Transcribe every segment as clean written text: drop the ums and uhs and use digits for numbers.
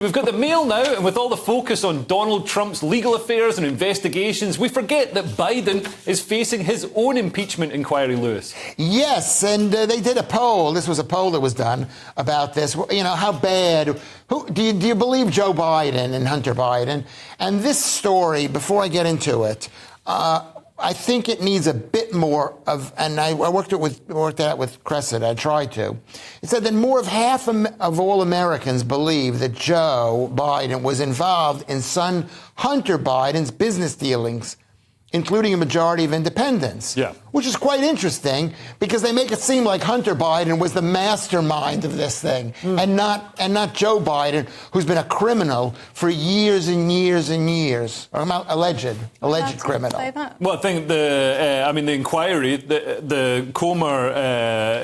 We've got the Mail now, and with all the focus on Donald Trump's legal affairs and investigations, we forget that Biden is facing his own impeachment inquiry, Lewis. Yes, and they did a poll. This was a poll that was done about this. You know, how bad... Do you believe Joe Biden and Hunter Biden? And this story, before I get into it, I think it needs a bit more of, and I worked it out with Cressida, I tried to. It said that more of half of all Americans believe that Joe Biden was involved in son Hunter Biden's business dealings, including a majority of independents. Yeah. Which is quite interesting because they make it seem like Hunter Biden was the mastermind of this thing and not Joe Biden, who's been a criminal for years and years and years. Or alleged criminal. Well, I think the inquiry, the Comer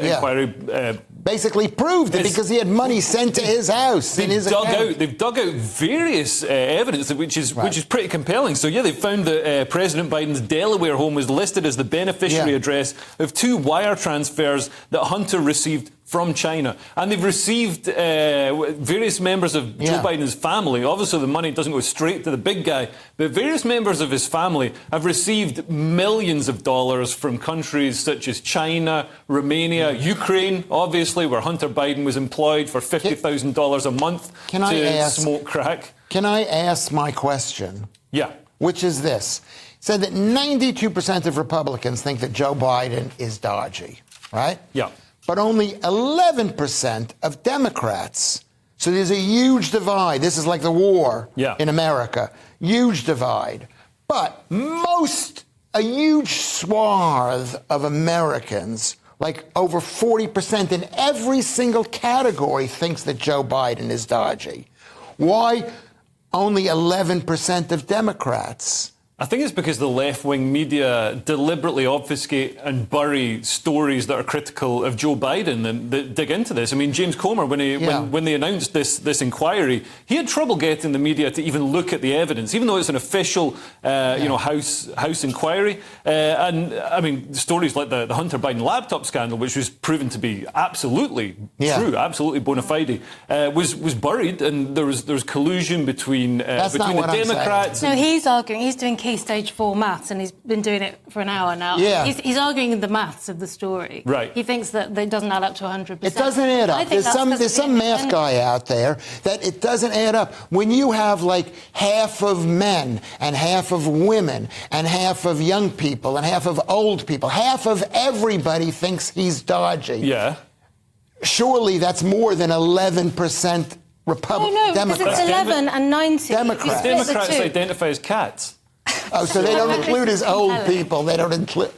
inquiry... basically proved it because he had money sent to his house in his account. They've dug out various evidence, which is pretty compelling. So, yeah, they found that President Biden's Delaware home was listed as the beneficiary address of 2 wire transfers that Hunter received from China. And they've received various members of Joe Biden's family. Obviously, the money doesn't go straight to the big guy, but various members of his family have received millions of dollars from countries such as China, Romania, Ukraine, obviously, where Hunter Biden was employed for $50,000 a month to smoke crack. Can I ask my question? Yeah. Which is this. It said that 92% of Republicans think that Joe Biden is dodgy, right? Yeah. But only 11% of Democrats. So there's a huge divide. This is like the war in America. Huge divide. But a huge swath of Americans, like over 40% in every single category, thinks that Joe Biden is dodgy. Why only 11% of Democrats? I think it's because the left-wing media deliberately obfuscate and bury stories that are critical of Joe Biden and that dig into this. I mean, James Comer, when they announced this inquiry, he had trouble getting the media to even look at the evidence, even though it's an official, House inquiry. And I mean, stories like the Hunter Biden laptop scandal, which was proven to be absolutely true, absolutely bona fide, was buried, and there was collusion between the Democrats. No, he's arguing. He's doing Key Stage 4 maths, and he's been doing it for an hour now. Yeah. He's arguing the maths of the story. Right. He thinks that it doesn't add up to 100%. It doesn't add up. There's some math guy out there that it doesn't add up. When you have like half of men and half of women and half of young people and half of old people, half of everybody thinks he's dodgy. Yeah. Surely that's more than 11% Republican. No, because it's 11 and 90. Democrats. Democrats identify as cats. Oh, so they don't include his old people. They don't include...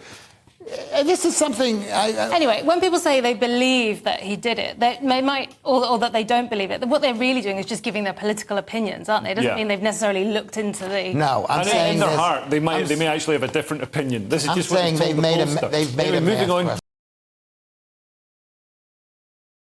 This is something... Anyway, when people say they believe that he did it, they might, or that they don't believe it, what they're really doing is just giving their political opinions, aren't they? It doesn't mean they've necessarily looked into the... No, I'm saying in their heart, they may actually have a different opinion. This is just saying they've made a... Moving on.